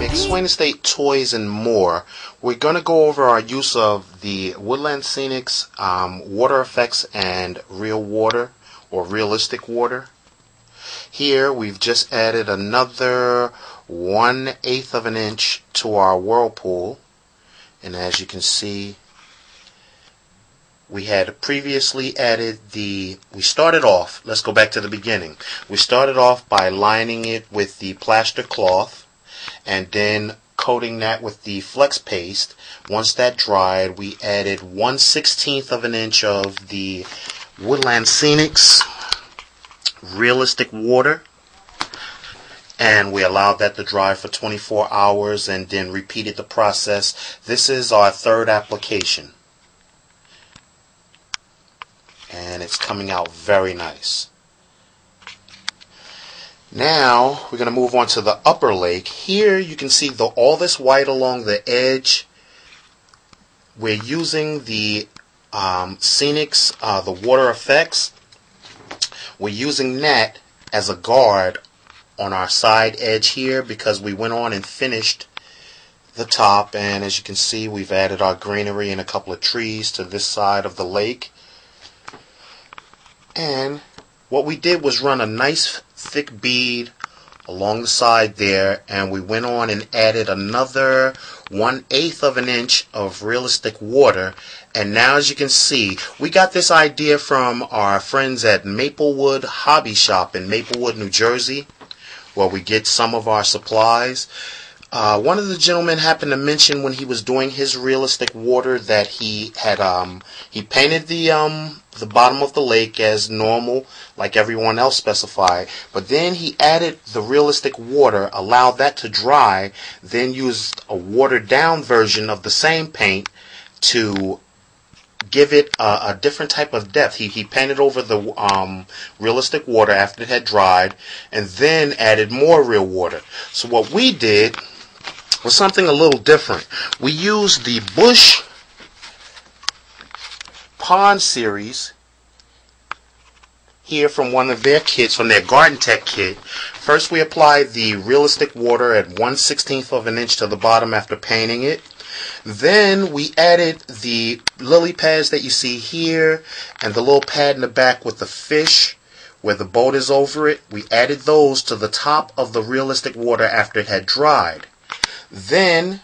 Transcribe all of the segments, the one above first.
McSwain Estate Toys and More. We're going to go over our use of the Woodland Scenics water effects and real water or realistic water. Here we've just added another 1/8 of an inch to our whirlpool, and as you can see, we had previously added we started off, let's go back to the beginning. We started off by lining it with the plaster cloth and then coating that with the flex paste. Once that dried, we added 1/16 of an inch of the Woodland Scenics realistic water, and we allowed that to dry for 24 hours and then repeated the process. This is our third application, and it's coming out very nice. Now we're going to move on to the upper lake. Here you can see all this white along the edge. We're using the Scenics, the water effects. We're using that as a guard on our side edge here because we went on and finished the top, and as you can see, we've added our greenery and a couple of trees to this side of the lake. And what we did was run a nice thick bead along the side there, and we went on and added another 1/8 of an inch of realistic water. And now, as you can see, we got this idea from our friends at Maplewood Hobby Shop in Maplewood, New Jersey, where we get some of our supplies. One of the gentlemen happened to mention when he was doing his realistic water that he had he painted the bottom of the lake as normal, like everyone else specified, but then he added the realistic water, allowed that to dry, then used a watered down version of the same paint to give it a different type of depth. He painted over the realistic water after it had dried, and then added more real water. So what we did was something a little different. We used the Busch Pond series here from one of their kits, from their Garden Tech kit. First we applied the realistic water at 1/16 of an inch to the bottom after painting it. Then we added the lily pads that you see here and the little pad in the back with the fish where the boat is over it. We added those to the top of the realistic water after it had dried. Then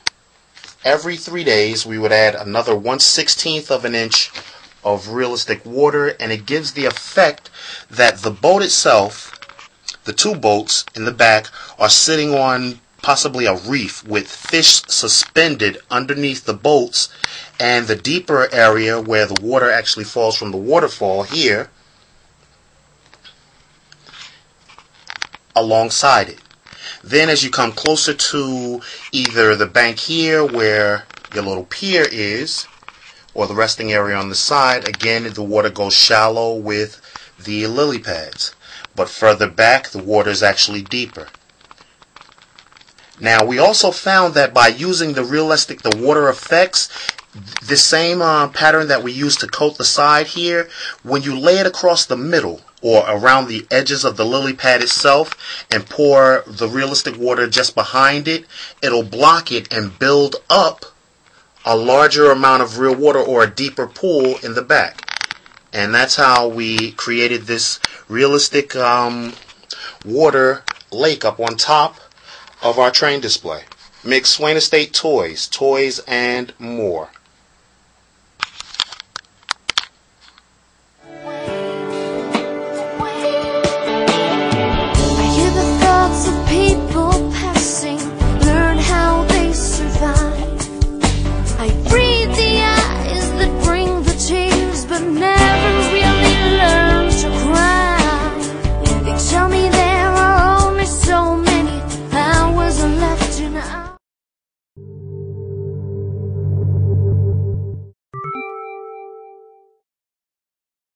every 3 days we would add another 1/16 of an inch of realistic water, and it gives the effect that the boat itself, the two boats in the back, are sitting on possibly a reef with fish suspended underneath the boats, and the deeper area where the water actually falls from the waterfall here alongside it. Then as you come closer to either the bank here where your little pier is, or the resting area on the side, again the water goes shallow with the lily pads. But further back the water is actually deeper. Now we also found that by using the water effects, the same pattern that we use to coat the side here, when you lay it across the middle or around the edges of the lily pad itself and pour the realistic water just behind it, it'll block it and build up a larger amount of real water or a deeper pool in the back. And that's how we created this realistic water lake up on top of our train display. McSwain Estate Toys and More.